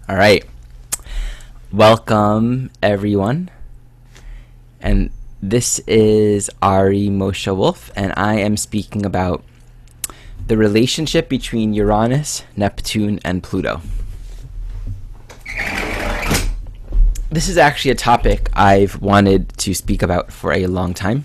All right. Welcome, everyone. And this is Ari Moshe Wolfe, and I am speaking about the relationship between Uranus, Neptune, and Pluto. This is actually a topic I've wanted to speak about for a long time.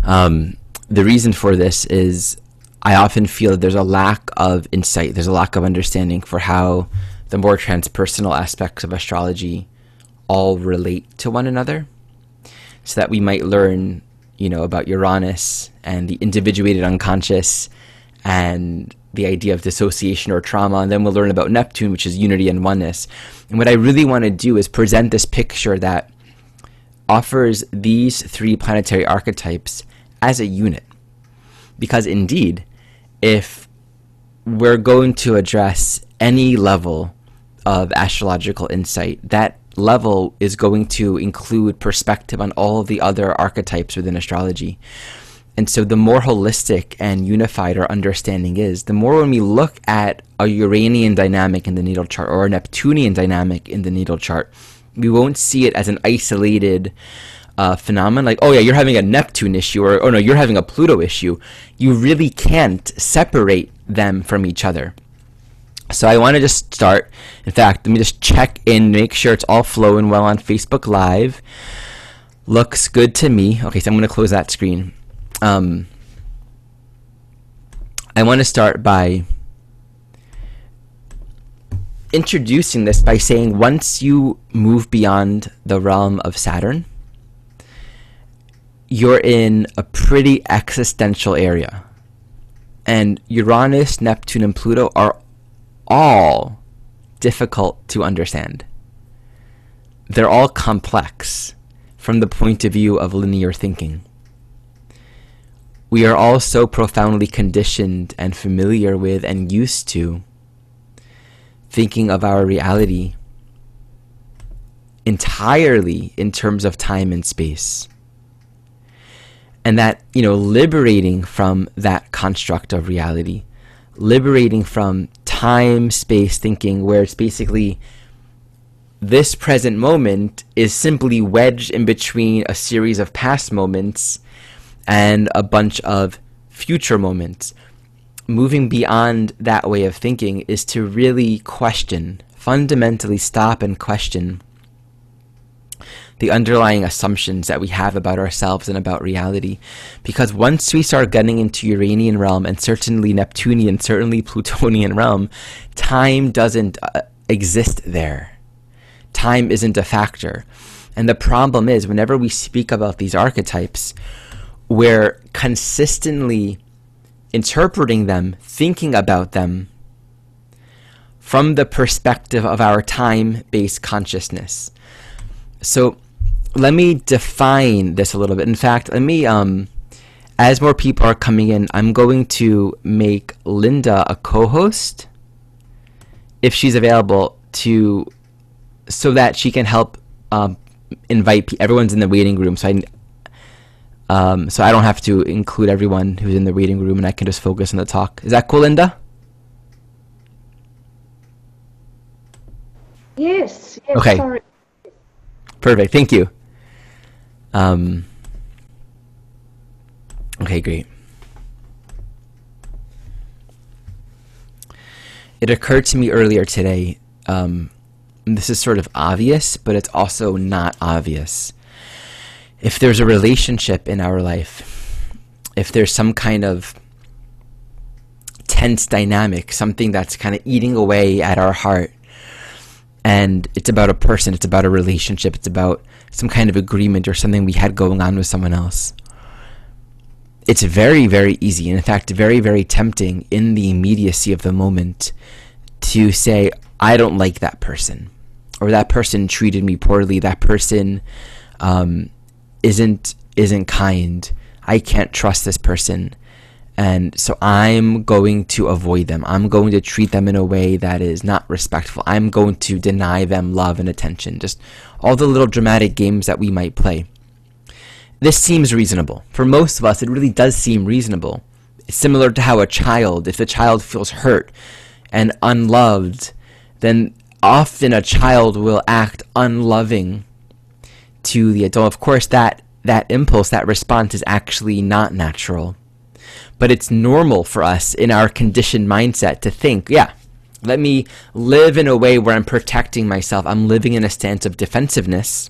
The reason for this is I often feel that there's a lack of insight, there's a lack of understanding for how the more transpersonal aspects of astrology all relate to one another, so that we might learn, about Uranus and the individuated unconscious and the idea of dissociation or trauma, and then we'll learn about Neptune, which is unity and oneness. And what I really want to do is present this picture that offers these three planetary archetypes as a unit. Because indeed, if we're going to address any level of astrological insight, that level is going to include perspective on all of the other archetypes within astrology. And so the more holistic and unified our understanding is, the more when we look at a Uranian dynamic in the natal chart or a Neptunian dynamic in the natal chart, we won't see it as an isolated phenomenon, like, oh yeah, you're having a Neptune issue, or oh no, you're having a Pluto issue. You really can't separate them from each other. So I want to just start. In fact, let me just check in, make sure it's all flowing well on Facebook Live. Looks good to me. Okay, so I'm going to close that screen. I want to start by introducing this by saying once you move beyond the realm of Saturn, you're in a pretty existential area. And Uranus, Neptune, and Pluto are all difficult to understand. They're all complex from the point of view of linear thinking. We are all so profoundly conditioned and familiar with and used to thinking of our reality entirely in terms of time and space. And that, liberating from that construct of reality, liberating from time-space thinking, where it's basically this present moment is simply wedged in between a series of past moments and a bunch of future moments. Moving beyond that way of thinking is to really question, fundamentally stop and question the underlying assumptions that we have about ourselves and about reality. Because once we start getting into Uranian realm, and certainly Neptunian, certainly Plutonian realm, time doesn't exist there. Time isn't a factor. And the problem is, whenever we speak about these archetypes, we're consistently interpreting them, thinking about them from the perspective of our time-based consciousness. So let me define this a little bit. In fact, let me, as more people are coming in, I'm going to make Linda a co-host, if she's available, so that she can help invite everyone's in the waiting room. So I don't have to include everyone who's in the waiting room, and I can just focus on the talk. Is that cool, Linda? Yes. Okay. Sorry. Perfect. Thank you. Okay, great. It occurred to me earlier today, this is sort of obvious, but it's also not obvious. If there's a relationship in our life, if there's some kind of tense dynamic, something that's kind of eating away at our heart, and it's about a person, it's about a relationship, it's about some kind of agreement or something we had going on with someone else, it's very, very easy, and in fact, very, very tempting in the immediacy of the moment to say, I don't like that person, or that person treated me poorly, that person isn't kind, I can't trust this person, and so I'm going to avoid them. I'm going to treat them in a way that is not respectful. I'm going to deny them love and attention. Just all the little dramatic games that we might play. This seems reasonable. For most of us, it really does seem reasonable. It's similar to how a child, if the child feels hurt, and unloved, then often a child will act unloving to the adult. Of course, that impulse, that response is actually not natural. But it's normal for us in our conditioned mindset to think, yeah, let me live in a way where I'm protecting myself. I'm living in a stance of defensiveness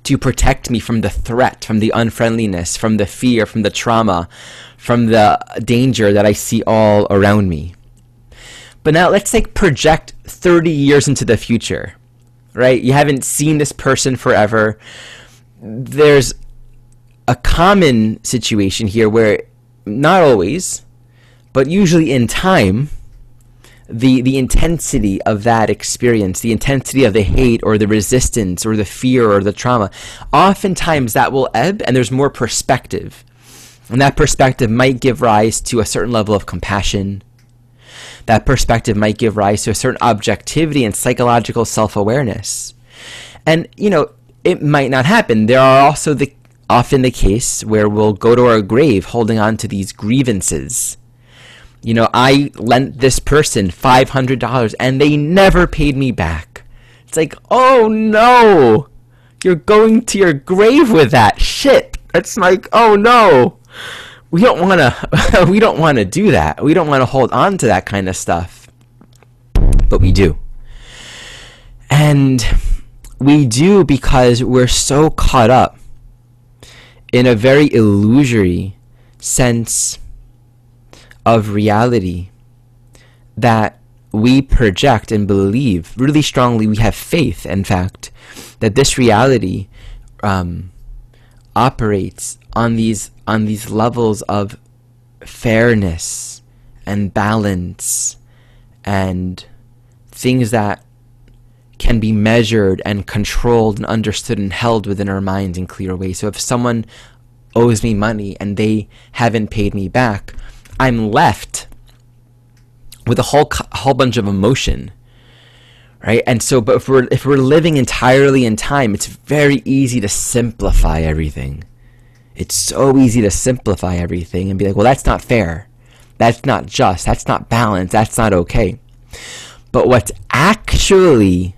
to protect me from the threat, from the unfriendliness, from the fear, from the trauma, from the danger that I see all around me. But now let's project 30 years into the future, right? You haven't seen this person forever. There's a common situation here where, not always, but usually in time, the intensity of that experience, the intensity of the hate or the resistance or the fear or the trauma, oftentimes that will ebb and there's more perspective. And that perspective might give rise to a certain level of compassion. That perspective might give rise to a certain objectivity and psychological self-awareness. And, it might not happen. There are also often the case where we'll go to our grave holding on to these grievances. I lent this person $500 and they never paid me back. It's like, oh no, you're going to your grave with that shit. It's like, oh no, we don't want to do that. We don't want to hold on to that kind of stuff, but we do. And we do because we're so caught up in a very illusory sense of reality that we project and believe really strongly. We have faith, in fact, that this reality operates on these levels of fairness and balance and things that can be measured and controlled and understood and held within our minds in clear ways. So if someone owes me money and they haven't paid me back, I'm left with a whole bunch of emotion, right? And so, but if we're living entirely in time, it's very easy to simplify everything. It's so easy to simplify everything and be like, well, that's not fair. That's not just. That's not balanced. That's not okay. But what's actually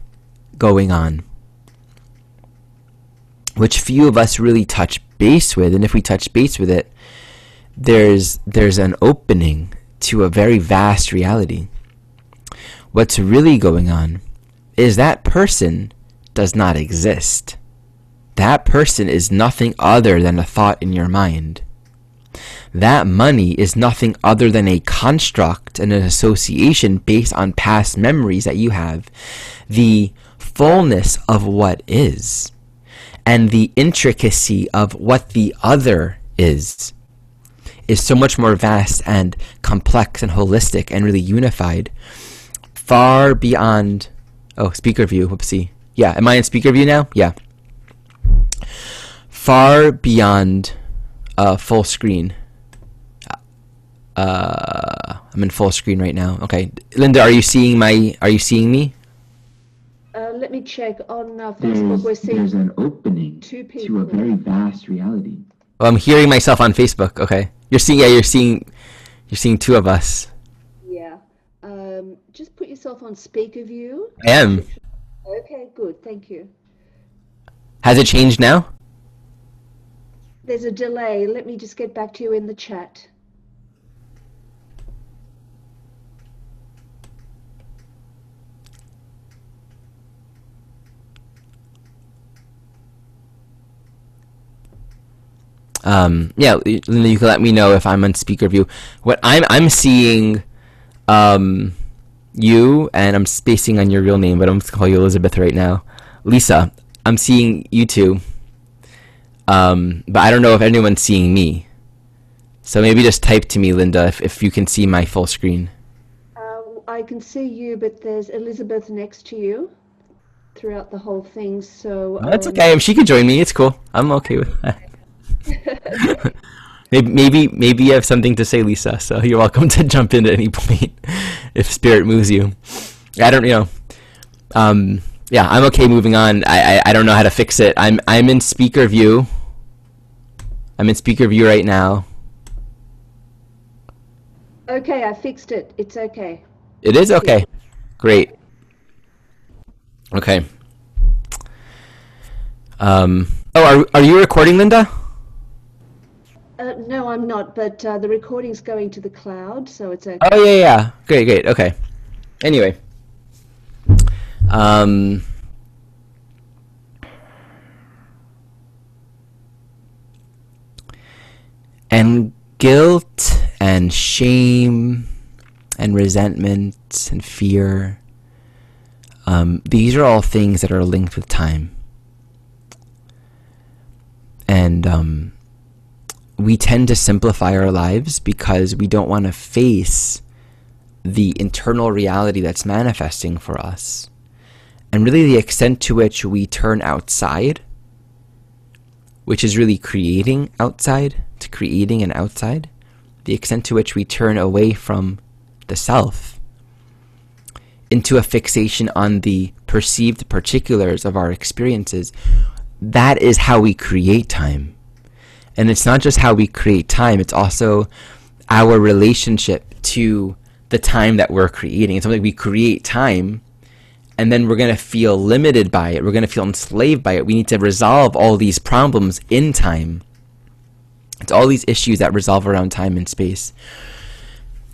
going on, which few of us really touch base with, and if we touch base with it, there's an opening to a very vast reality. What's really going on is that person does not exist. That person is nothing other than a thought in your mind. That money is nothing other than a construct and an association based on past memories that you have. The fullness of what is and the intricacy of what the other is so much more vast and complex and holistic and really unified, far beyond... Oh, speaker view, whoopsie. Yeah, am I in speaker view now? Yeah. Far beyond full screen. I'm in full screen right now. Okay, Linda, are you seeing me? Let me check on Facebook. We're seeing there's an opening two people to a very vast reality. Oh, I'm hearing myself on Facebook. Okay, you're seeing two of us. Yeah. Just put yourself on speaker view. I am. Okay, good. Thank you. Has it changed now? There's a delay. Let me just get back to you in the chat. Yeah, Linda, you can let me know if I'm on speaker view. What I'm seeing, you, and I'm spacing on your real name, but I'm just gonna call you Elizabeth right now. Lisa, I'm seeing you too. But I don't know if anyone's seeing me. So maybe just type to me, Linda, if you can see my full screen. I can see you, but there's Elizabeth next to you throughout the whole thing. So that's okay. She could join me. It's cool. I'm okay with that. maybe you have something to say, Lisa, so you're welcome to jump in at any point if spirit moves you. I don't yeah, I'm okay moving on. I don't know how to fix it. I'm in speaker view. I'm in speaker view right now. Okay, I fixed it. It's okay. It is Thank you. okay. Great. Okay. Are you recording, Linda? No, I'm not, but the recording's going to the cloud, so it's Oh, okay. yeah, yeah. Great, great. Okay. Anyway, um, and guilt and shame and resentment and fear, these are all things that are linked with time. And we tend to simplify our lives because we don't want to face the internal reality that's manifesting for us. And really the extent to which we turn outside, which is really creating outside, to creating an outside, the extent to which we turn away from the self into a fixation on the perceived particulars of our experiences, that is how we create time. And it's not just how we create time, it's also our relationship to the time that we're creating. It's something we create time, and then we're going to feel limited by it. We're going to feel enslaved by it. We need to resolve all these problems in time. It's all these issues that resolve around time and space.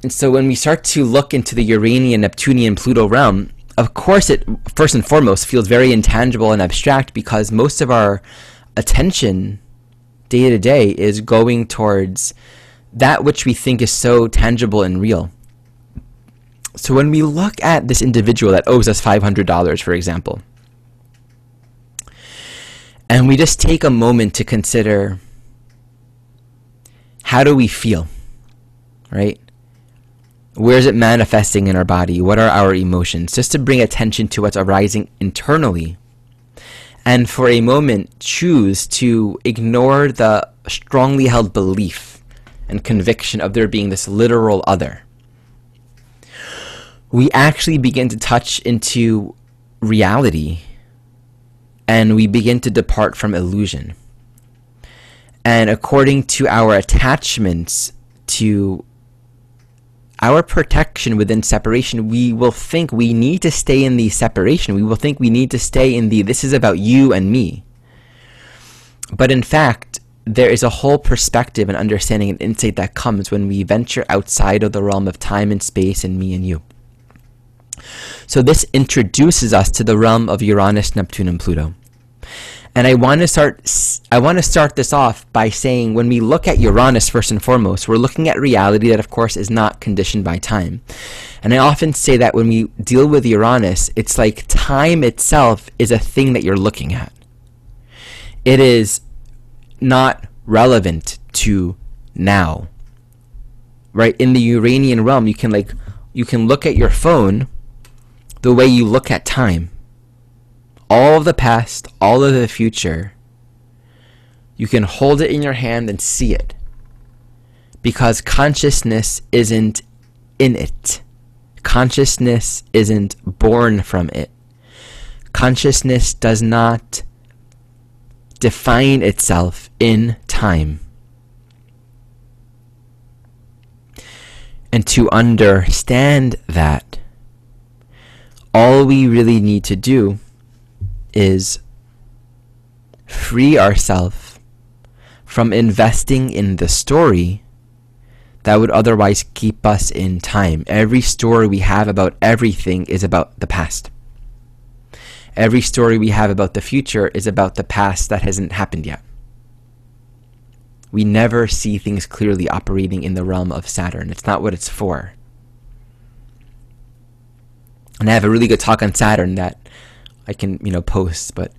And so when we start to look into the Uranian, Neptunian, Pluto realm, of course it, first and foremost, feels very intangible and abstract because most of our attention day to day is going towards that which we think is so tangible and real. So when we look at this individual that owes us $500, for example, and we just take a moment to consider, how do we feel, right? Where is it manifesting in our body? What are our emotions? Just to bring attention to what's arising internally. And for a moment, choose to ignore the strongly held belief and conviction of there being this literal other. We actually begin to touch into reality, and we begin to depart from illusion. And according to our attachments to our protection within separation, we will think we need to stay in the separation. We will think we need to stay in the, this is about you and me. But in fact, there is a whole perspective and understanding and insight that comes when we venture outside of the realm of time and space and me and you. So this introduces us to the realm of Uranus, Neptune, and Pluto. And I want to start this off by saying, when we look at Uranus, first and foremost, we're looking at reality that, of course, is not conditioned by time. And I often say that when we deal with Uranus, it's like time itself is a thing that you're looking at. It is not relevant to now. Right? In the Uranian realm, you can look at your phone the way you look at time. All of the past, all of the future, you can hold it in your hand and see it. Because consciousness isn't in it. Consciousness isn't born from it. Consciousness does not define itself in time. And to understand that, all we really need to do is free ourselves from investing in the story that would otherwise keep us in time. Every story we have about everything is about the past. Every story we have about the future is about the past that hasn't happened yet. We never see things clearly operating in the realm of Saturn. It's not what it's for. And I have a really good talk on Saturn that I can, post, but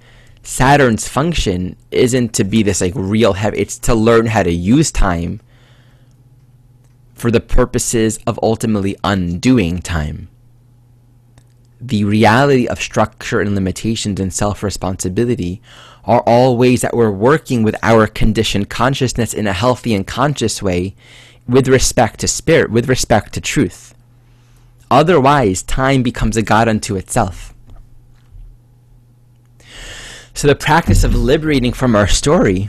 Saturn's function isn't to be this real heavy, it's to learn how to use time for the purposes of ultimately undoing time. The reality of structure and limitations and self-responsibility are all ways that we're working with our conditioned consciousness in a healthy and conscious way with respect to spirit, with respect to truth. Otherwise, time becomes a god unto itself. So the practice of liberating from our story,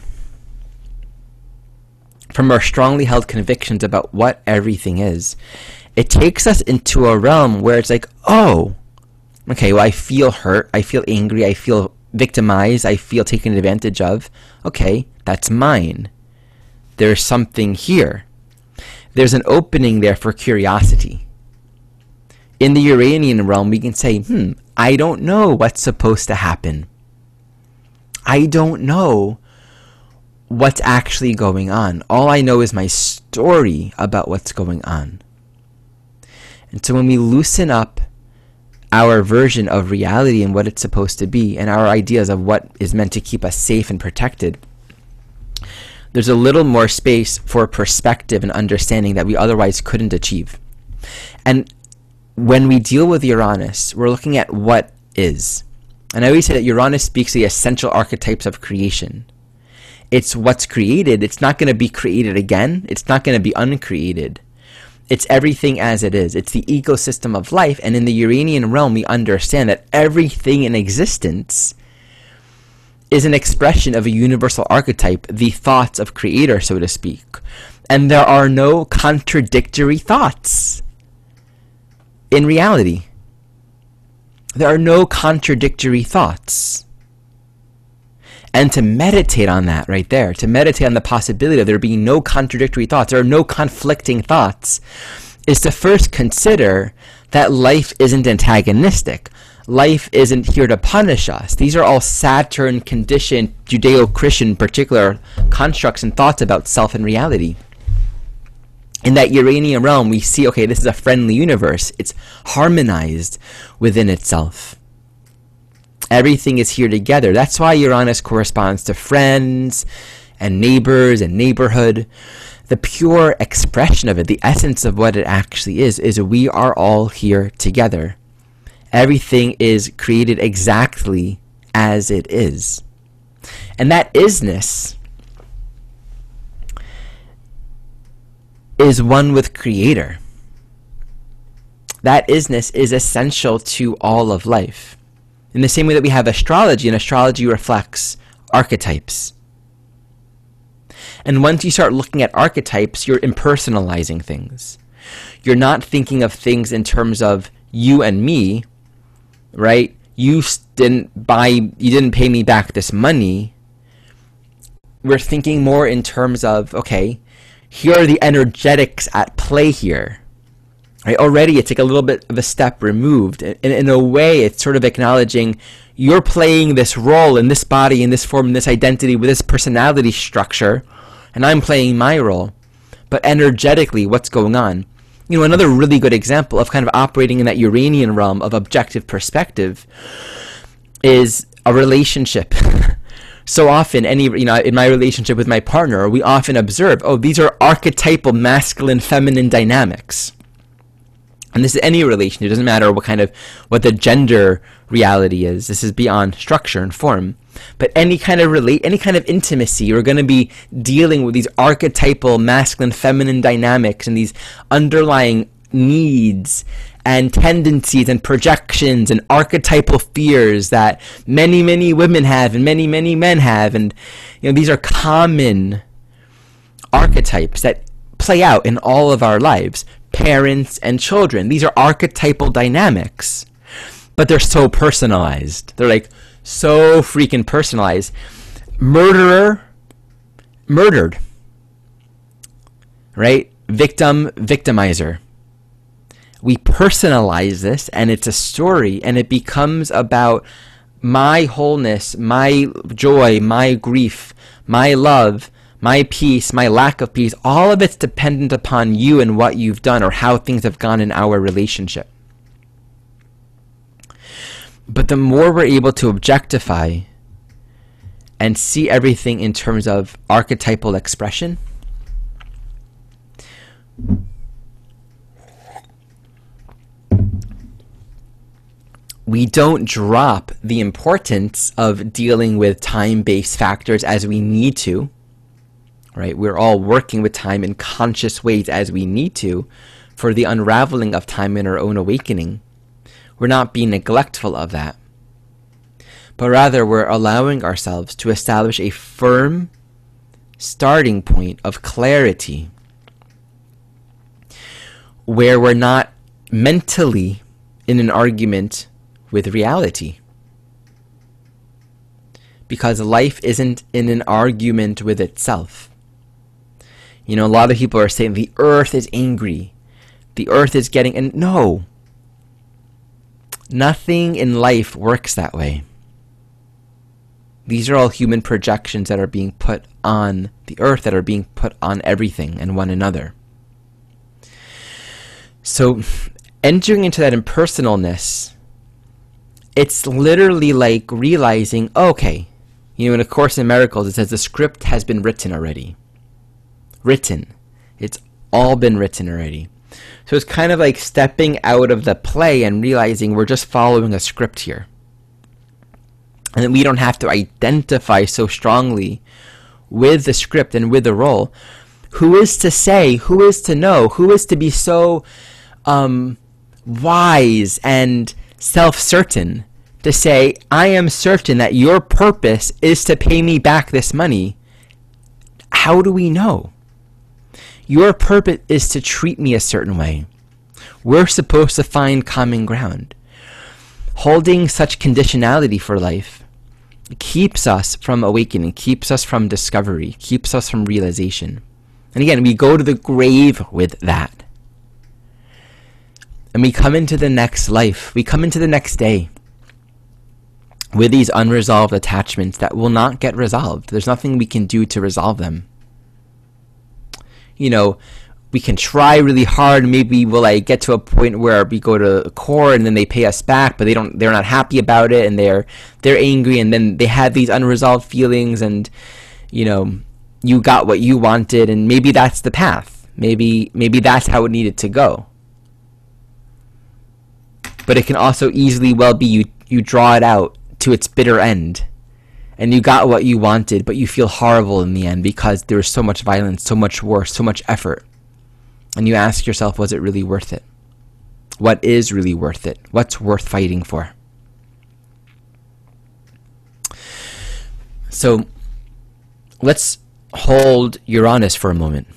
from our strongly held convictions about what everything is, it takes us into a realm where it's like, oh, okay, well, I feel hurt, I feel angry, I feel victimized, I feel taken advantage of. Okay, that's mine. There's something here. There's an opening there for curiosity. In the Uranian realm, we can say, I don't know what's supposed to happen. I don't know what's actually going on. All I know is my story about what's going on. And so when we loosen up our version of reality and what it's supposed to be, and our ideas of what is meant to keep us safe and protected, there's a little more space for perspective and understanding that we otherwise couldn't achieve. And when we deal with Uranus, we're looking at what is. And I always say that Uranus speaks to the essential archetypes of creation. It's what's created. It's not going to be created again. It's not going to be uncreated. It's everything as it is. It's the ecosystem of life. And in the Uranian realm, we understand that everything in existence is an expression of a universal archetype, the thoughts of creator, so to speak. And there are no contradictory thoughts in reality. There are no contradictory thoughts. And to meditate on that right there, to meditate on the possibility of there being no contradictory thoughts, there are no conflicting thoughts, is to first consider that life isn't antagonistic. Life isn't here to punish us. These are all Saturn-conditioned, Judeo-Christian particular constructs and thoughts about self and reality. In that Uranian realm, we see, okay, this is a friendly universe. It's harmonized within itself. Everything is here together. That's why Uranus corresponds to friends and neighbors and neighborhood. The pure expression of it, the essence of what it actually is we are all here together. Everything is created exactly as it is. And that isness is one with Creator. That isness is essential to all of life. In the same way that we have astrology, and astrology reflects archetypes. And once you start looking at archetypes, you're impersonalizing things. You're not thinking of things in terms of you and me, right? You didn't pay me back this money. We're thinking more in terms of, okay, here are the energetics at play here. Right? Already it's like a little bit of a step removed. And in a way, it's sort of acknowledging you're playing this role in this body, in this form, in this identity, with this personality structure, and I'm playing my role. But energetically, what's going on? You know, another really good example of kind of operating in that Uranian realm of objective perspective is a relationship. So often, in my relationship with my partner, we often observe, these are archetypal masculine, feminine dynamics. And this is any relation. It doesn't matter what the gender reality is. This is beyond structure and form. But any kind of intimacy, you're going to be dealing with these archetypal masculine, feminine dynamics and these underlying needs and tendencies and projections and archetypal fears that many, many women have and many, many men have. And these are common archetypes that play out in all of our lives. Parents and children. These are archetypal dynamics, but they're so personalized. They're like so freaking personalized. Murderer, murdered. Right? Victim, victimizer. We personalize this, and it's a story, and it becomes about my wholeness, my joy, my grief, my love, my peace, my lack of peace. All of it's dependent upon you and what you've done or how things have gone in our relationship. But the more we're able to objectify and see everything in terms of archetypal expression, we don't drop the importance of dealing with time-based factors as we need to. Right? We're all working with time in conscious ways as we need to for the unraveling of time in our own awakening. We're not being neglectful of that, but rather we're allowing ourselves to establish a firm starting point of clarity, where we're not mentally in an argument with reality. Because life isn't in an argument with itself. You know, a lot of people are saying the earth is angry. The earth is getting... And no. Nothing in life works that way. These are all human projections that are being put on the earth, that are being put on everything and one another. So, entering into that impersonalness, it's literally like realizing, okay, you know, in A Course in Miracles, it says the script has been written already. Written. It's all been written already. So it's kind of like stepping out of the play and realizing we're just following a script here. And that we don't have to identify so strongly with the script and with the role. Who is to say, who is to know, who is to be so wise and self-certain to say, I am certain that your purpose is to pay me back this money? How do we know? Your purpose is to treat me a certain way. We're supposed to find common ground. Holding such conditionality for life keeps us from awakening, keeps us from discovery, keeps us from realization. And again, we go to the grave with that. And we come into the next life, we come into the next day with these unresolved attachments that will not get resolved. There's nothing we can do to resolve them. You know, we can try really hard. Maybe we'll like get to a point where we go to court and then they pay us back, but they're not happy about it, and they're angry, and then they have these unresolved feelings, and you know, you got what you wanted, and maybe that's the path. Maybe that's how it needed to go. But it can also easily well be you draw it out to its bitter end. And you got what you wanted, but you feel horrible in the end because there was so much violence, so much war, so much effort. And you ask yourself, was it really worth it? What is really worth it? What's worth fighting for? So let's hold Uranus for a moment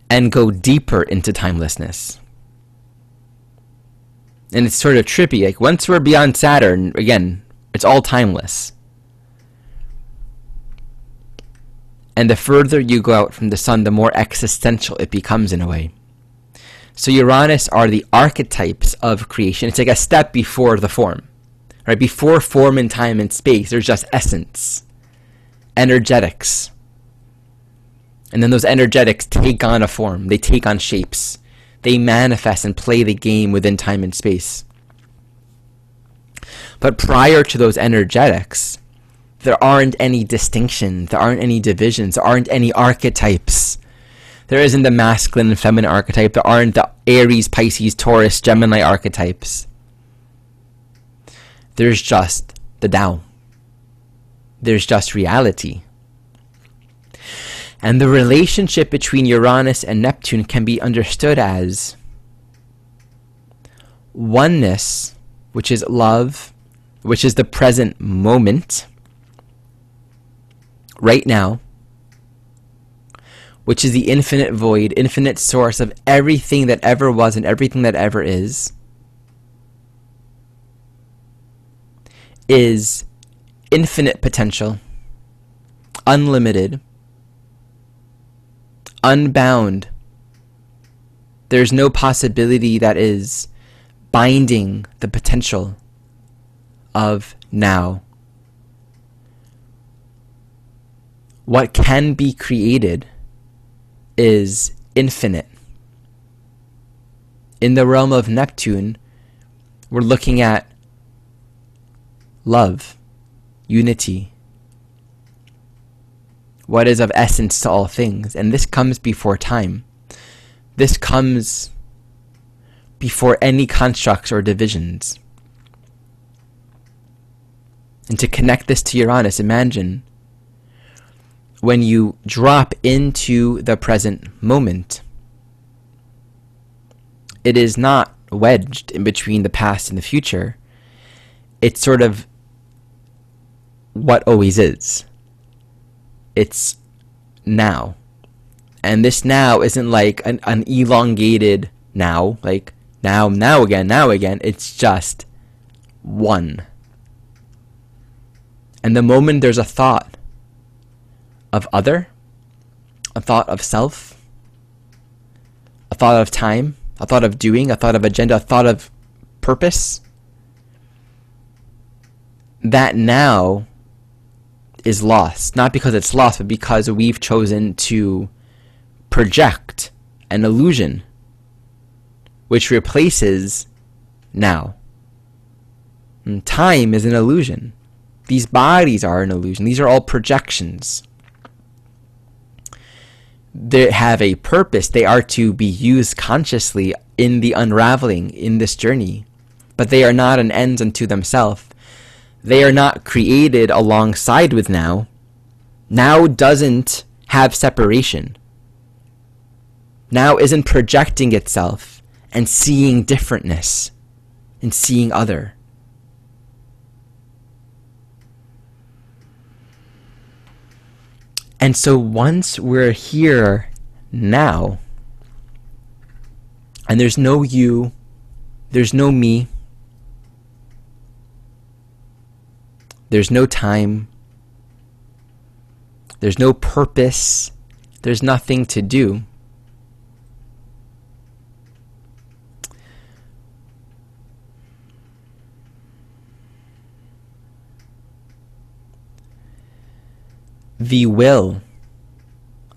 and go deeper into timelessness. And it's sort of trippy. Like once we're beyond Saturn, again, it's all timeless. And the further you go out from the sun, the more existential it becomes in a way. So Uranus are the archetypes of creation. It's like a step before the form. Right? Before form and time and space, there's just essence. Energetics. And then those energetics take on a form. They take on shapes. They manifest and play the game within time and space. But prior to those energetics, there aren't any distinctions, there aren't any divisions, there aren't any archetypes. There isn't the masculine and feminine archetype, there aren't the Aries, Pisces, Taurus, Gemini archetypes. There's just the Tao. There's just reality. And the relationship between Uranus and Neptune can be understood as oneness, which is love, which is the present moment, right now, which is the infinite void, infinite source of everything that ever was and everything that ever is infinite potential, unlimited, unbound. There's no possibility that is binding the potential of now. What can be created is infinite. In the realm of Neptune, we're looking at love, unity, what is of essence to all things. And this comes before time. This comes before any constructs or divisions. And to connect this to Uranus, imagine when you drop into the present moment, it is not wedged in between the past and the future. It's sort of what always is. it's now. And this now isn't like an elongated now, like now again. It's just one. And the moment there's a thought of other, a thought of self, a thought of time, a thought of doing, a thought of agenda, a thought of purpose, that now is lost. Not because it's lost, but because we've chosen to project an illusion which replaces now. And time is an illusion. These bodies are an illusion. These are all projections. They have a purpose. They are to be used consciously in the unraveling, in this journey. But they are not an end unto themselves. They are not created alongside with now. Now doesn't have separation. Now isn't projecting itself and seeing differentness and seeing other. And so once we're here now, and there's no you, there's no me, there's no time, there's no purpose, there's nothing to do. The will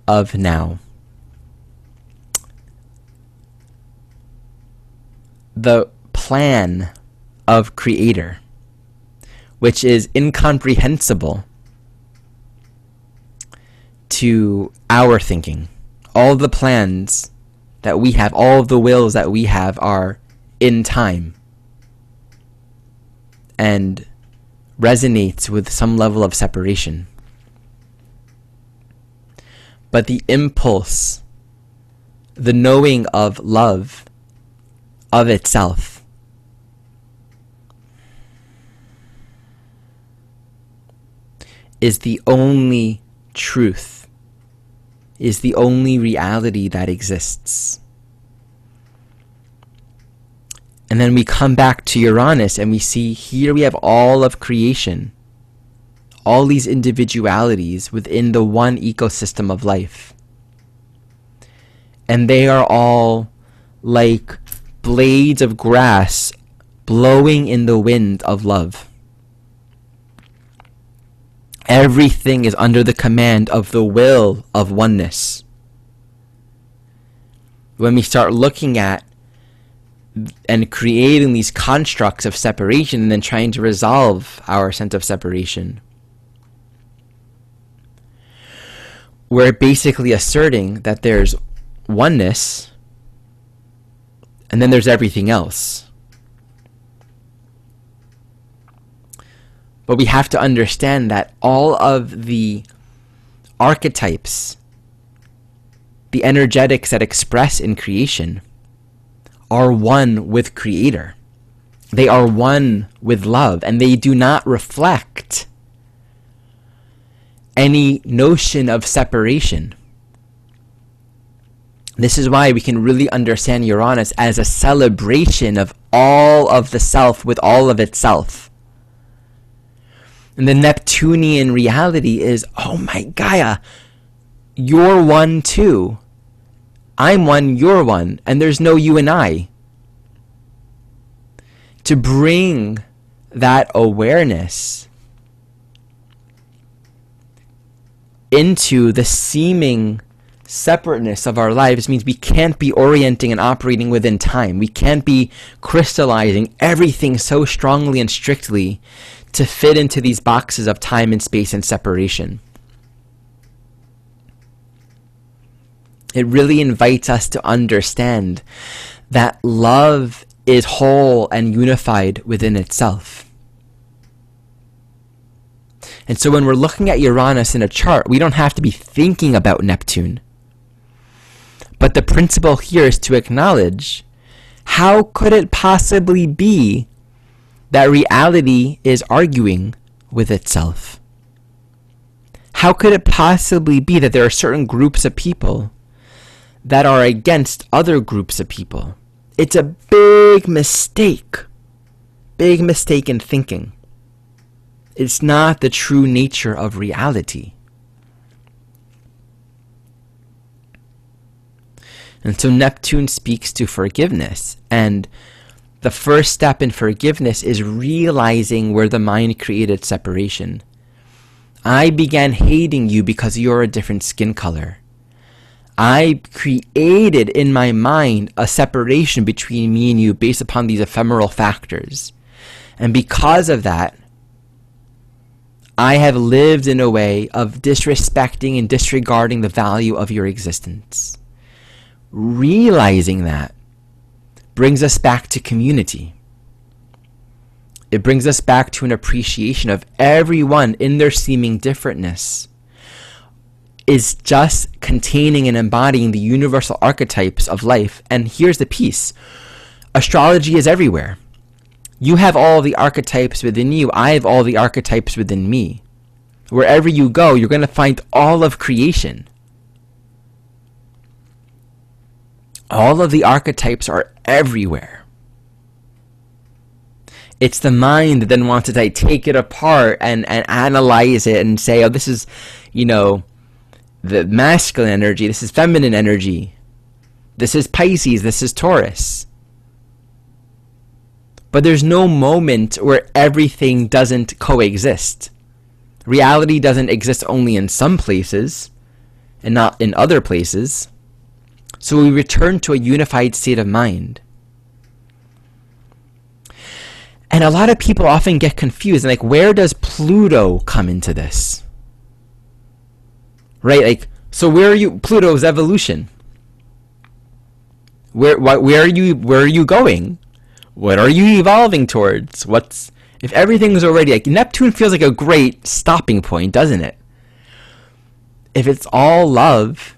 of now, the plan of Creator, which is incomprehensible to our thinking. All the plans that we have, all of the wills that we have are in time and resonates with some level of separation. But the impulse, the knowing of love, of itself, is the only truth, is the only reality that exists. And then we come back to Uranus and we see here we have all of creation. All these individualities within the one ecosystem of life. And they are all like blades of grass blowing in the wind of love. Everything is under the command of the will of oneness. When we start looking at and creating these constructs of separation and then trying to resolve our sense of separation, we're basically asserting that there's oneness and then there's everything else. But we have to understand that all of the archetypes, the energetics that express in creation, are one with Creator. They are one with love, and they do not reflect any notion of separation. This is why we can really understand Uranus as a celebration of all of the self with all of itself. And the Neptunian reality is, oh my Gaia, you're one too. I'm one, you're one, and there's no you and I. To bring that awareness into the seeming separateness of our lives means we can't be orienting and operating within time. We can't be crystallizing everything so strongly and strictly to fit into these boxes of time and space and separation. It really invites us to understand that love is whole and unified within itself. And so when we're looking at Uranus in a chart, we don't have to be thinking about Neptune. But the principle here is to acknowledge, how could it possibly be that reality is arguing with itself? How could it possibly be that there are certain groups of people that are against other groups of people? It's a big mistake. Big mistake in thinking. It's not the true nature of reality. And so Neptune speaks to forgiveness. And the first step in forgiveness is realizing where the mind created separation. I began hating you because you're a different skin color. I created in my mind a separation between me and you based upon these ephemeral factors. And because of that, I have lived in a way of disrespecting and disregarding the value of your existence. Realizing that brings us back to community. It brings us back to an appreciation of everyone in their seeming differentness is just containing and embodying the universal archetypes of life. And here's the piece. Astrology is everywhere. You have all the archetypes within you. I have all the archetypes within me. Wherever you go, you're going to find all of creation. All of the archetypes are everywhere. It's the mind that then wants to take it apart and analyze it and say, oh, this is, the masculine energy, this is feminine energy, this is Pisces, this is Taurus. But there's no moment where everything doesn't coexist. Reality doesn't exist only in some places and not in other places. So we return to a unified state of mind. And a lot of people often get confused, like, where does Pluto come into this? Right? So where are you? Pluto's evolution. Where are you going? What are you evolving towards? If everything's already, Neptune feels like a great stopping point, doesn't it? If it's all love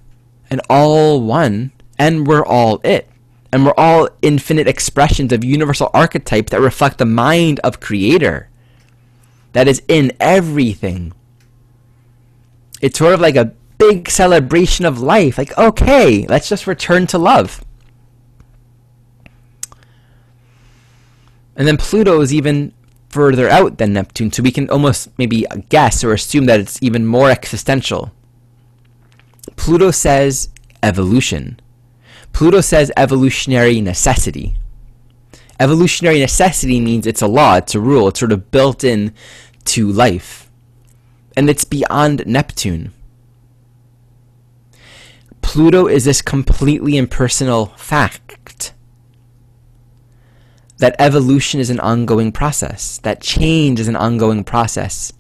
and all one, and we're all it, and we're all infinite expressions of universal archetypes that reflect the mind of Creator that is in everything. It's sort of like a big celebration of life. Okay, let's just return to love. And then Pluto is even further out than Neptune, so we can almost maybe guess or assume that it's even more existential. Pluto says evolution. Pluto says evolutionary necessity. Evolutionary necessity means it's a law, it's a rule, it's sort of built in to life. And it's beyond Neptune. Pluto is this completely impersonal fact. That evolution is an ongoing process. That change is an ongoing process.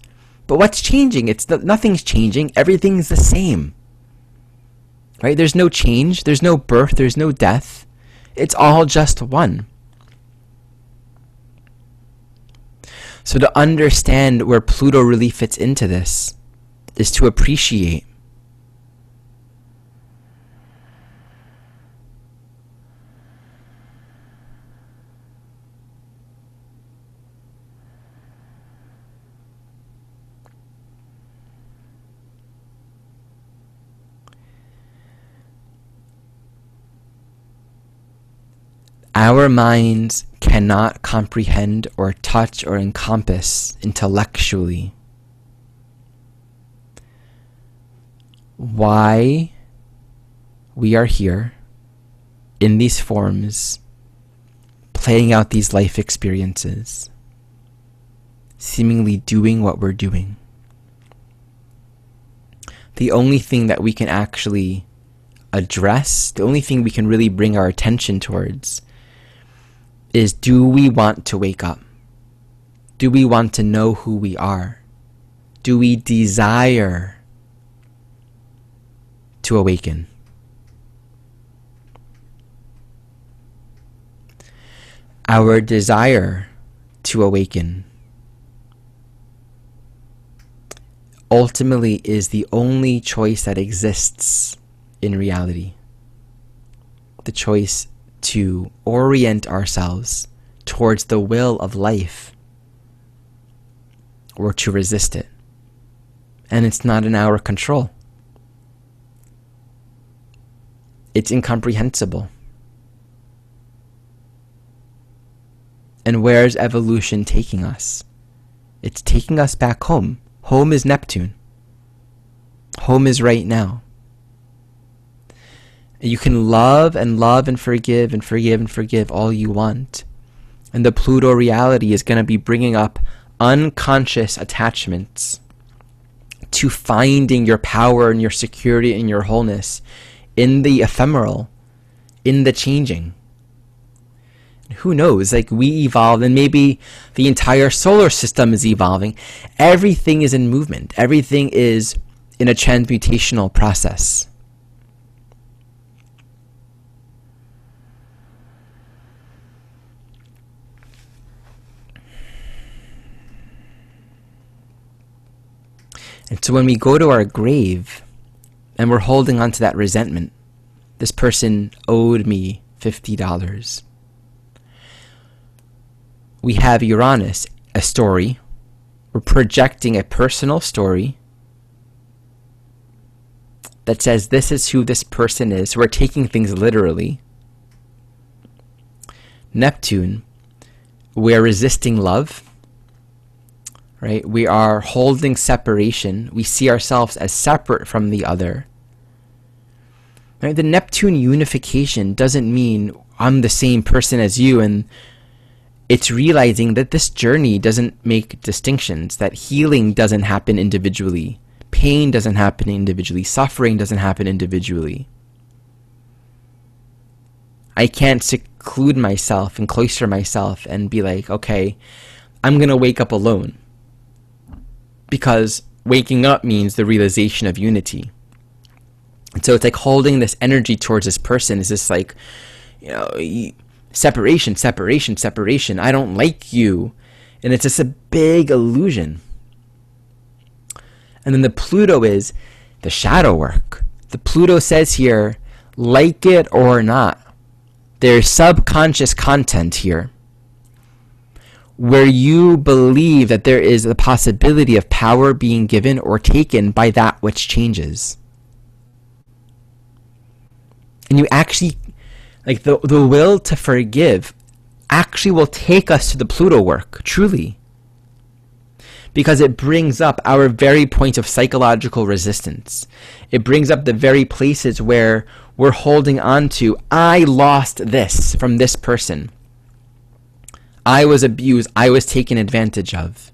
But what's changing? Nothing's changing. Everything's the same. Right? There's no change. There's no birth. There's no death. It's all just one. So to understand where Pluto really fits into this is to appreciate our minds cannot comprehend or touch or encompass intellectually why we are here in these forms, playing out these life experiences, seemingly doing what we're doing. The only thing that we can actually address, the only thing we can really bring our attention towards is, do we want to wake up? Do we want to know who we are? Do we desire to awaken? Our desire to awaken ultimately is the only choice that exists in reality. The choice to orient ourselves towards the will of life or to resist it. and it's not in our control. It's incomprehensible. And where's evolution taking us? It's taking us back home. Home is Neptune. Home is right now. You can love and love and forgive and forgive and forgive all you want. And the Pluto reality is going to be bringing up unconscious attachments to finding your power and your security and your wholeness in the ephemeral, in the changing. Who knows, like we evolve, and maybe the entire solar system is evolving. Everything is in movement. Everything is in a transmutational process. And so when we go to our grave and we're holding on to that resentment, this person owed me $50. We have Uranus, a story. We're projecting a personal story that says this is who this person is. We're taking things literally. Neptune, we're resisting love. Right? We are holding separation. We see ourselves as separate from the other. Right? The Neptune unification doesn't mean I'm the same person as you, and it's realizing that this journey doesn't make distinctions, that healing doesn't happen individually, pain doesn't happen individually, suffering doesn't happen individually. I can't seclude myself and cloister myself and be like, okay, I'm going to wake up alone. Because waking up means the realization of unity. And so it's like holding this energy towards this person is just like, separation, separation, separation. I don't like you. And it's just a big illusion. And then the Pluto is the shadow work. The Pluto says here, like it or not, there's subconscious content here where you believe that there is the possibility of power being given or taken by that which changes. And you actually, like the will to forgive actually will take us to the Pluto work, truly. Because it brings up our very point of psychological resistance. It brings up the very places where we're holding on to, I lost this from this person. I was abused. I was taken advantage of.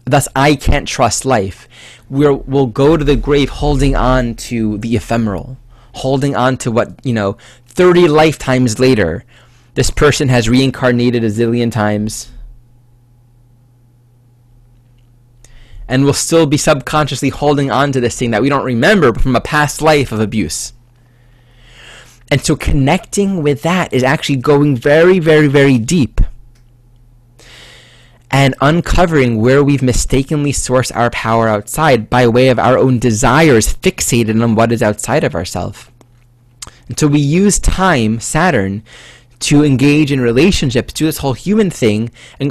Thus, I can't trust life. We'll go to the grave holding on to the ephemeral, holding on to what, 30 lifetimes later, this person has reincarnated a zillion times. And we'll still be subconsciously holding on to this thing that we don't remember from a past life of abuse. And so connecting with that is actually going very, very, very deep and uncovering where we've mistakenly sourced our power outside by way of our own desires fixated on what is outside of ourselves. And so we use time, Saturn, to engage in relationships, do this whole human thing, and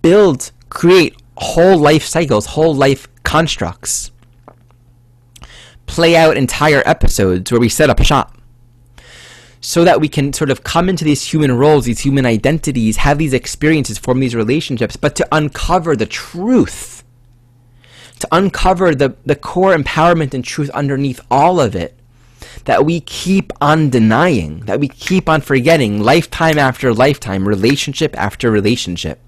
build, create whole life cycles, whole life constructs. Play out entire episodes where we set up shop. So that we can sort of come into these human roles, these human identities, have these experiences, form these relationships, but to uncover the truth, to uncover the core empowerment and truth underneath all of it, that we keep on denying, that we keep on forgetting lifetime after lifetime, relationship after relationship.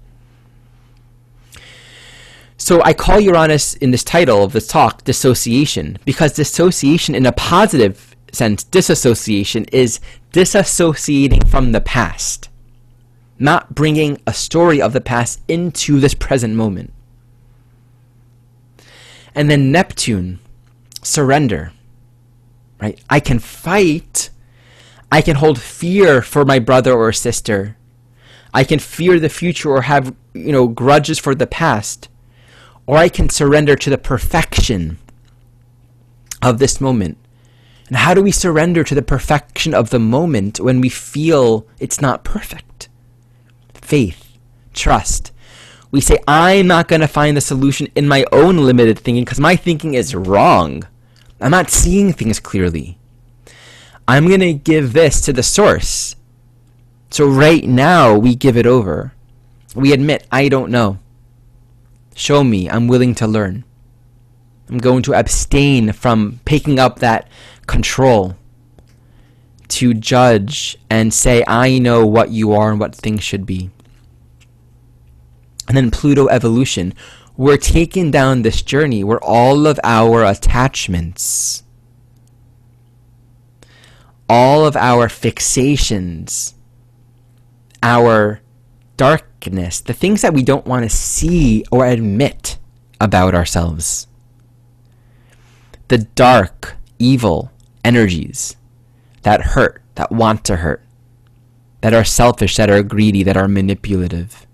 So I call Uranus in this title of this talk, Dissociation, because dissociation in a positive sense, disassociation is disassociating from the past, not bringing a story of the past into this present moment. And then Neptune, surrender, right? I can fight, I can hold fear for my brother or sister, I can fear the future or have, grudges for the past, or I can surrender to the perfection of this moment. And how do we surrender to the perfection of the moment when we feel it's not perfect? Faith, trust. We say, I'm not going to find the solution in my own limited thinking because my thinking is wrong. I'm not seeing things clearly. I'm going to give this to the source. So right now, we give it over. We admit, I don't know. Show me. I'm willing to learn. I'm going to abstain from picking up that control to judge and say, I know what you are and what things should be. And then Pluto evolution. We're taking down this journey where all of our attachments, all of our fixations, our darkness, the things that we don't want to see or admit about ourselves, the dark, evil energies that hurt, that want to hurt, that are selfish, that are greedy, that are manipulative.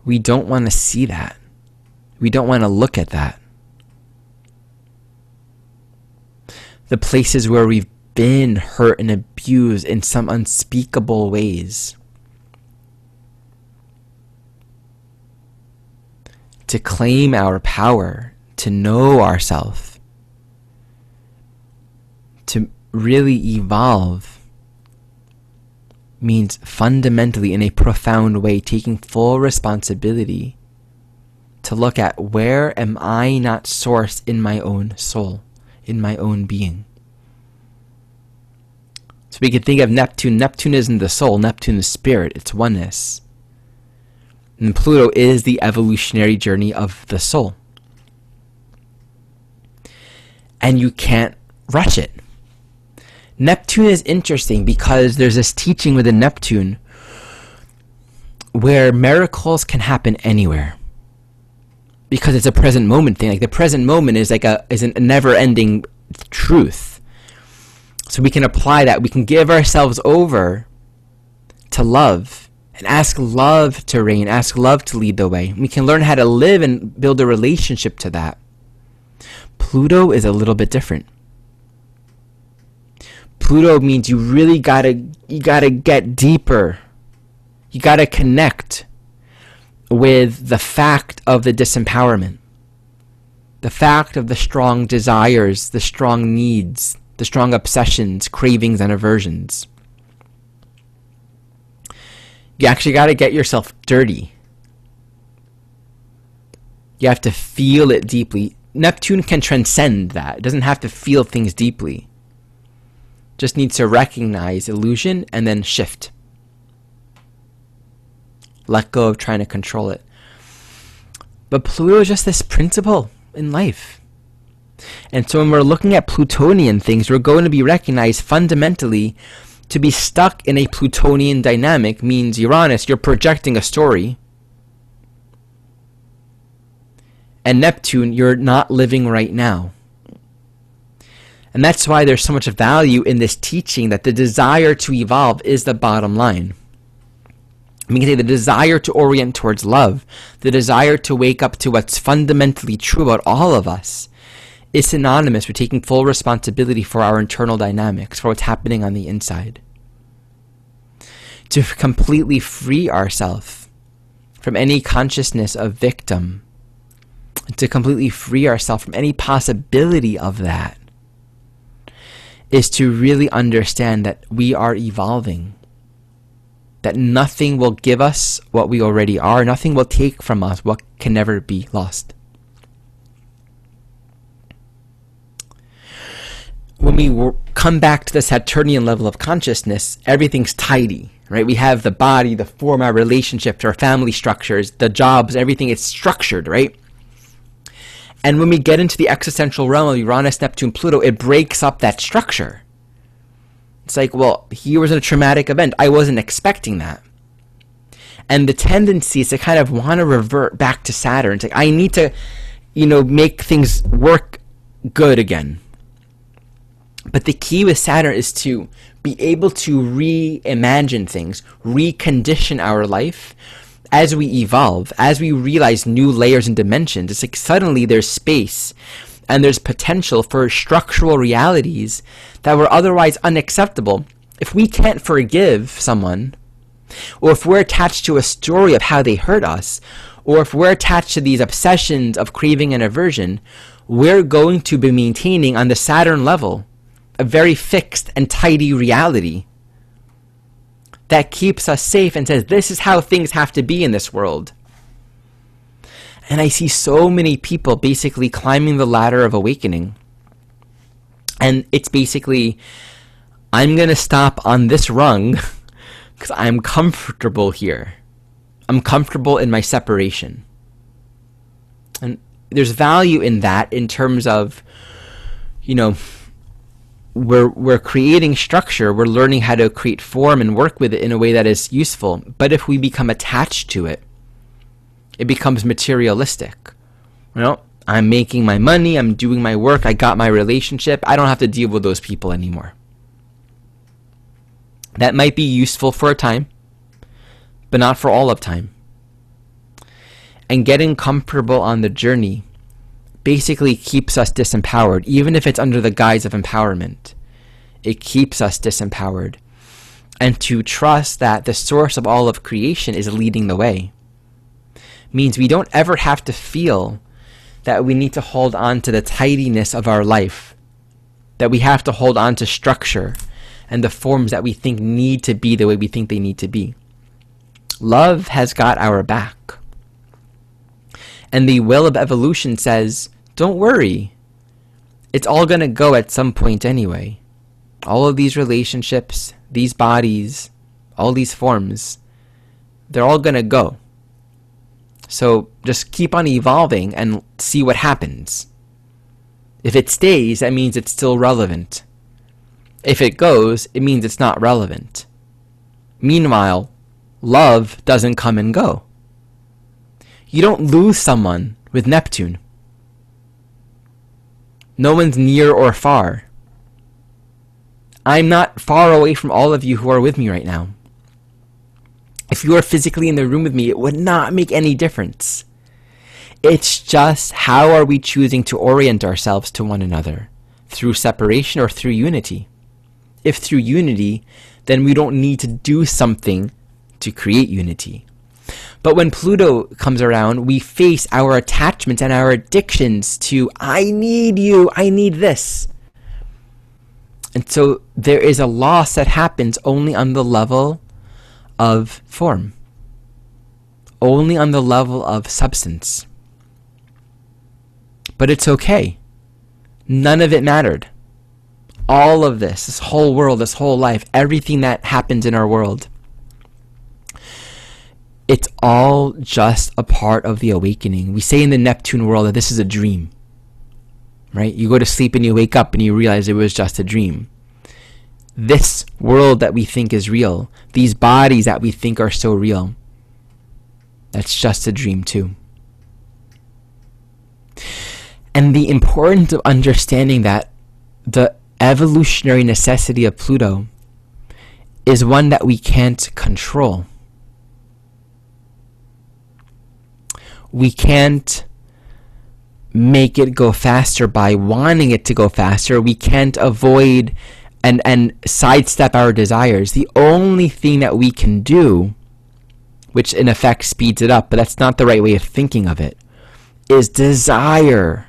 We don't want to see that. We don't want to look at that. The places where we've been hurt and abused in some unspeakable ways. To claim our power, to know ourselves, to really evolve means fundamentally, in a profound way, taking full responsibility to look at where am I not sourced in my own soul, in my own being. So we can think of Neptune. Neptune isn't the soul. Neptune is spirit. It's oneness. And Pluto is the evolutionary journey of the soul. And you can't rush it. Neptune is interesting because there's this teaching within Neptune where miracles can happen anywhere. Because it's a present moment thing. Like the present moment is like a never-ending truth. So we can apply that. We can give ourselves over to love and ask love to reign, ask love to lead the way. We can learn how to live and build a relationship to that. Pluto is a little bit different. Pluto means you really gotta get deeper. You gotta connect with the fact of the disempowerment, the fact of the strong desires, the strong needs, the strong obsessions, cravings, and aversions. You actually got to get yourself dirty. You have to feel it deeply. Neptune can transcend that. It doesn't have to feel things deeply. Just needs to recognize illusion and then shift. Let go of trying to control it. But Pluto is just this principle in life. And so when we're looking at Plutonian things, we're going to be recognized fundamentally to be stuck in a Plutonian dynamic means Uranus, you're projecting a story. And Neptune, you're not living right now. And that's why there's so much value in this teaching that the desire to evolve is the bottom line. We can say the desire to orient towards love, the desire to wake up to what's fundamentally true about all of us, is synonymous with taking full responsibility for our internal dynamics, for what's happening on the inside. To completely free ourselves from any consciousness of victim, to completely free ourselves from any possibility of that, is to really understand that we are evolving. That nothing will give us what we already are. Nothing will take from us what can never be lost. When we come back to the Saturnian level of consciousness, everything's tidy, right? We have the body, the form, our relationships, our family structures, the jobs, everything is structured, right? And when we get into the existential realm of Uranus, Neptune, Pluto, it breaks up that structure. It's like, well, here was a traumatic event. I wasn't expecting that. And the tendency is to kind of want to revert back to Saturn. It's like, I need to, make things work good again. But the key with Saturn is to be able to reimagine things, recondition our life as we evolve, as we realize new layers and dimensions. It's like suddenly there's space and there's potential for structural realities that were otherwise unacceptable. If we can't forgive someone, or if we're attached to a story of how they hurt us, or if we're attached to these obsessions of craving and aversion, we're going to be maintaining on the Saturn level a very fixed and tidy reality that keeps us safe and says, this is how things have to be in this world. And I see so many people basically climbing the ladder of awakening. And it's basically, I'm going to stop on this rung because I'm comfortable here. I'm comfortable in my separation. And there's value in that in terms of, you know, we're creating structure, we're learning how to create form and work with it in a way that is useful. But if we become attached to it, it becomes materialistic. You know, I'm making my money, I'm doing my work, I got my relationship, I don't have to deal with those people anymore. That might be useful for a time, but not for all of time. And getting comfortable on the journey basically keeps us disempowered, even if it's under the guise of empowerment. It keeps us disempowered. And to trust that the source of all of creation is leading the way means we don't ever have to feel that we need to hold on to the tidiness of our life, that we have to hold on to structure and the forms that we think need to be the way we think they need to be. Love has got our back. And the will of evolution says, don't worry. It's all going to go at some point anyway. All of these relationships, these bodies, all these forms, they're all going to go. So just keep on evolving and see what happens. If it stays, that means it's still relevant. If it goes, it means it's not relevant. Meanwhile, love doesn't come and go. You don't lose someone with Neptune. No one's near or far. I'm not far away from all of you who are with me right now. If you are physically in the room with me, it would not make any difference. It's just how are we choosing to orient ourselves to one another? Through separation or through unity? If through unity, then we don't need to do something to create unity. But when Pluto comes around, we face our attachments and our addictions to, I need you, I need this. And so there is a loss that happens only on the level of form, only on the level of substance. But it's okay. None of it mattered. All of this whole world, this whole life, everything that happens in our world, it's all just a part of the awakening. We say in the Neptune world that this is a dream, right? You go to sleep and you wake up and you realize it was just a dream. This world that we think is real, these bodies that we think are so real, that's just a dream too. And the importance of understanding that the evolutionary necessity of Pluto is one that we can't control. We can't make it go faster by wanting it to go faster. We can't avoid and sidestep our desires. The only thing that we can do, which in effect speeds it up, but that's not the right way of thinking of it, is desire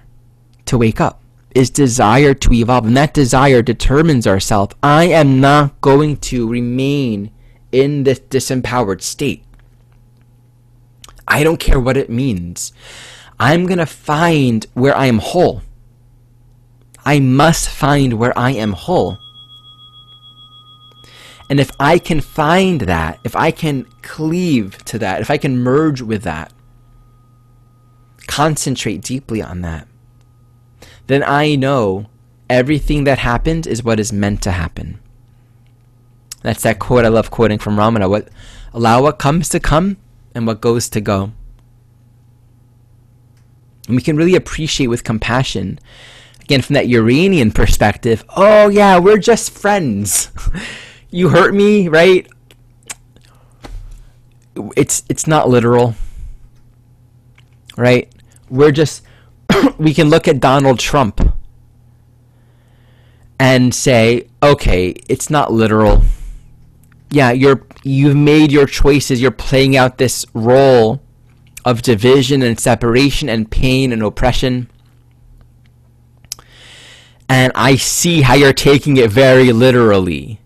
to wake up, is desire to evolve. And that desire determines ourselves. I am not going to remain in this disempowered state. I don't care what it means. I'm going to find where I am whole. I must find where I am whole. And if I can find that, if I can cleave to that, if I can merge with that, concentrate deeply on that, then I know everything that happens is what is meant to happen. That's that quote I love quoting from Ramana. Allow what comes to come and what goes to go. And we can really appreciate with compassion, again, from that Uranian perspective, oh yeah, we're just friends. You hurt me, right? It's not literal, right? We're just, we can look at Donald Trump and say, okay, it's not literal. yeah, you've made your choices. You're playing out this role of division and separation and pain and oppression. And I see how you're taking it very literally.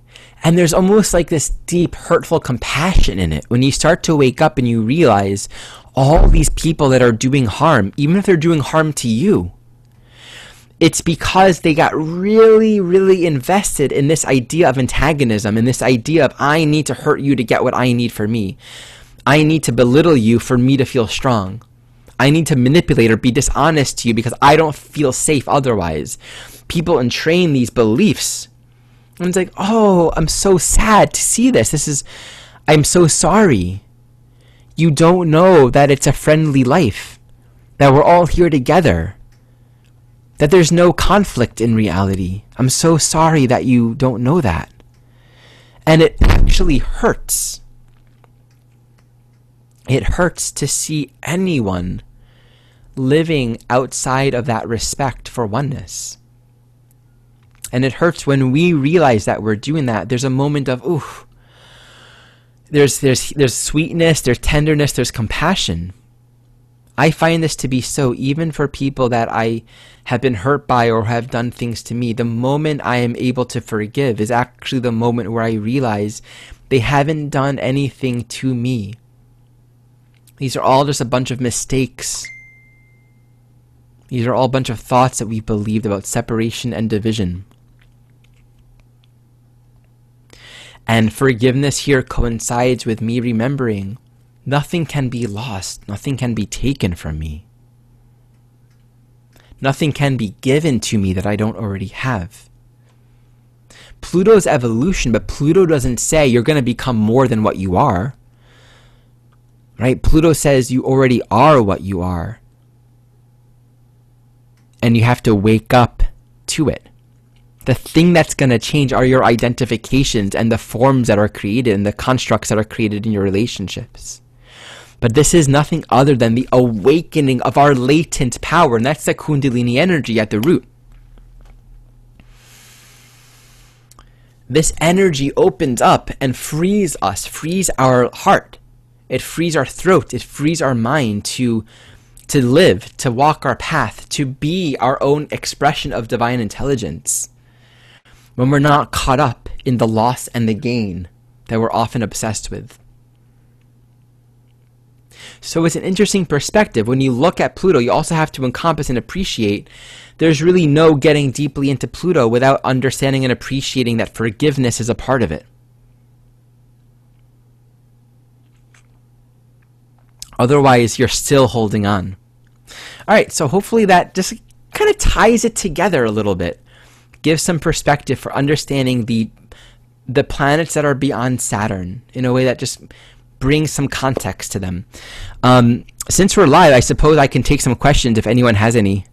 And there's almost like this deep, hurtful compassion in it when you start to wake up and you realize all these people that are doing harm, even if they're doing harm to you, it's because they got really, really invested in this idea of antagonism and this idea of I need to hurt you to get what I need for me. I need to belittle you for me to feel strong. I need to manipulate or be dishonest to you because I don't feel safe otherwise. People entrain these beliefs. And it's like, oh, I'm so sad to see this. I'm so sorry. You don't know that it's a friendly life, that we're all here together, that there's no conflict in reality. I'm so sorry that you don't know that. And it actually hurts. It hurts to see anyone living outside of that respect for oneness. And it hurts when we realize that we're doing that. There's a moment of, ooh, there's sweetness, there's tenderness, there's compassion. I find this to be so, even for people that I have been hurt by or have done things to me. The moment I am able to forgive is actually the moment where I realize they haven't done anything to me. These are all just a bunch of mistakes. These are all a bunch of thoughts that we've believed about separation and division. And forgiveness here coincides with me remembering nothing can be lost, nothing can be taken from me. Nothing can be given to me that I don't already have. Pluto's evolution, but Pluto doesn't say you're going to become more than what you are. Right? Pluto says you already are what you are. And you have to wake up to it. The thing that's going to change are your identifications and the forms that are created and the constructs that are created in your relationships. But this is nothing other than the awakening of our latent power, and that's the Kundalini energy at the root. This energy opens up and frees us, frees our heart. It frees our throat. It frees our mind to live, to walk our path, to be our own expression of divine intelligence. When we're not caught up in the loss and the gain that we're often obsessed with. So it's an interesting perspective. When you look at Pluto, you also have to encompass and appreciate there's really no getting deeply into Pluto without understanding and appreciating that forgiveness is a part of it. Otherwise, you're still holding on. All right, so hopefully that just kind of ties it together a little bit. Gives some perspective for understanding the planets that are beyond Saturn in a way that just brings some context to them. Since we're live, I suppose I can take some questions if anyone has any.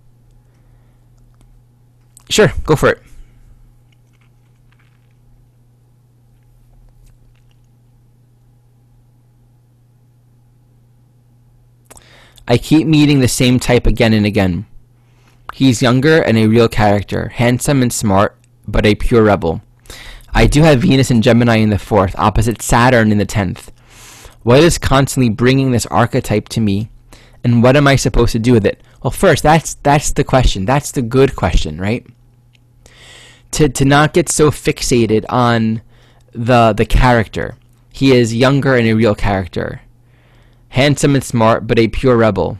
Sure, go for it. I keep meeting the same type again and again. He's younger and a real character, handsome and smart, but a pure rebel. I do have Venus and Gemini in the 4th, opposite Saturn in the 10th. What is constantly bringing this archetype to me, and what am I supposed to do with it? Well, first, that's the question. That's the good question, right? To not get so fixated on the character. He is younger and a real character. Handsome and smart, but a pure rebel.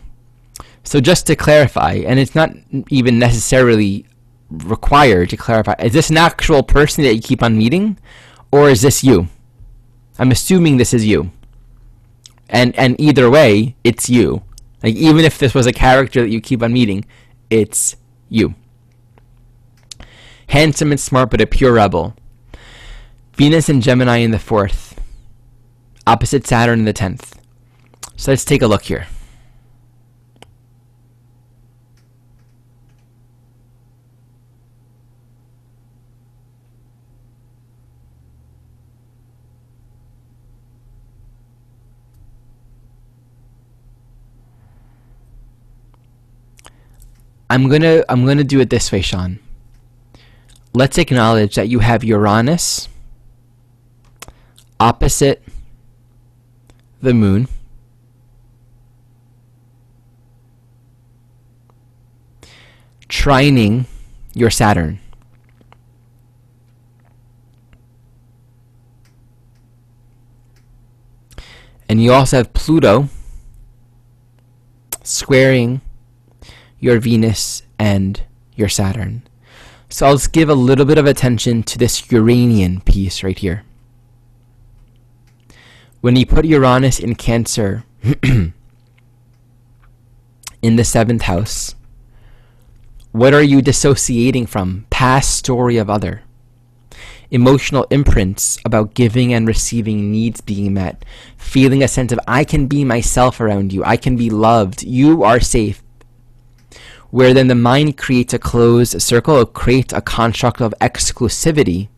So just to clarify, and it's not even necessarily required to clarify, is this an actual person that you keep on meeting? Or is this you? I'm assuming this is you. And either way, it's you. Like, even if this was a character that you keep on meeting, it's you. Handsome and smart, but a pure rebel. Venus and Gemini in the 4th. Opposite Saturn in the 10th. So let's take a look here. I'm gonna do it this way, Sean. Let's acknowledge that you have Uranus opposite the moon, trining your Saturn. And you also have Pluto squaring your Venus and your Saturn. So I'll just give a little bit of attention to this Uranian piece right here. When you put Uranus in Cancer in the 7th house, what are you dissociating from? Past story of other. Emotional imprints about giving and receiving needs being met. Feeling a sense of, I can be myself around you. I can be loved. You are safe. Where then the mind creates a closed circle, it creates a construct of exclusivity,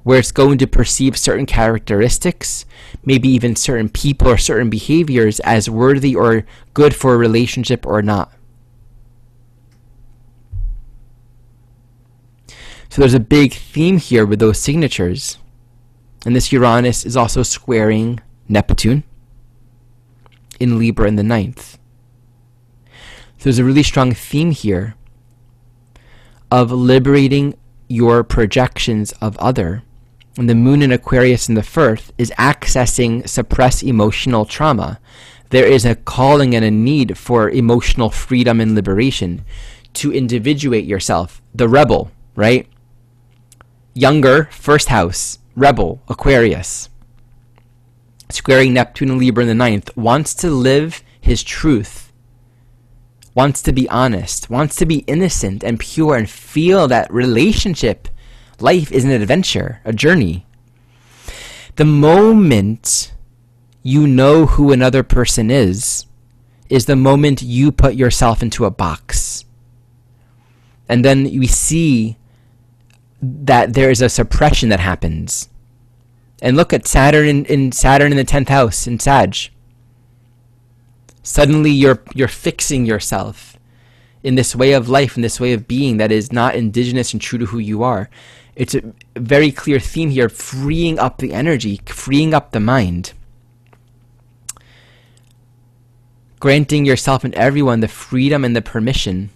where it's going to perceive certain characteristics, maybe even certain people or certain behaviors as worthy or good for a relationship or not. So there's a big theme here with those signatures. And this Uranus is also squaring Neptune in Libra in the 9th. So there's a really strong theme here of liberating your projections of other. And the moon in Aquarius in the 1st is accessing suppressed emotional trauma. There is a calling and a need for emotional freedom and liberation to individuate yourself. The rebel, right? Younger, 1st house, rebel, Aquarius. Squaring Neptune and Libra in the 9th, wants to live his truth, wants to be honest, wants to be innocent and pure and feel that relationship, life is an adventure, a journey. The moment you know who another person is the moment you put yourself into a box. And then we see that there is a suppression that happens. And look at Saturn in Saturn in the 10th house in Sag. Suddenly you're fixing yourself in this way of life, in this way of being that is not indigenous and true to who you are. It's a very clear theme here, freeing up the energy, freeing up the mind. Granting yourself and everyone the freedom and the permission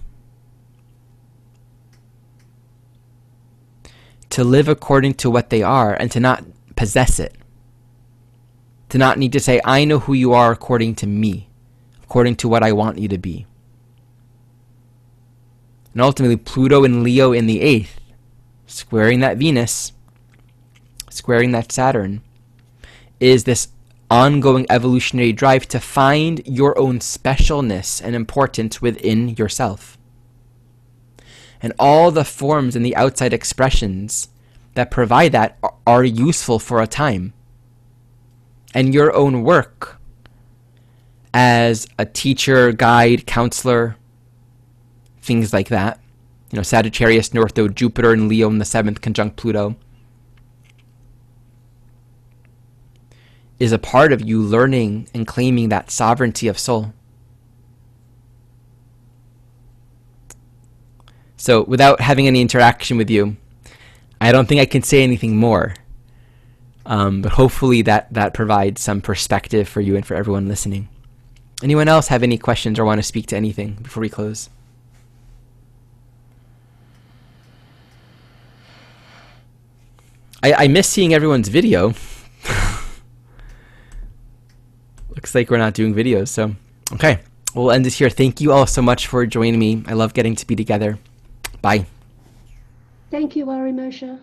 to live according to what they are and to not possess it. To not need to say, I know who you are according to me, according to what I want you to be. And ultimately, Pluto and Leo in the 8th, squaring that Venus, squaring that Saturn, is this ongoing evolutionary drive to find your own specialness and importance within yourself. And all the forms and the outside expressions that provide that are useful for a time. And your own work as a teacher, guide, counselor, things like that. You know, Sagittarius, North Node, Jupiter, and Leo in the 7th conjunct Pluto is a part of you learning and claiming that sovereignty of soul. So without having any interaction with you, I don't think I can say anything more. But hopefully that provides some perspective for you and for everyone listening. Anyone else have any questions or want to speak to anything before we close? I miss seeing everyone's video. Looks like we're not doing videos, so okay. We'll end this here. Thank you all so much for joining me. I love getting to be together. Bye. Thank you, Ari Moshe.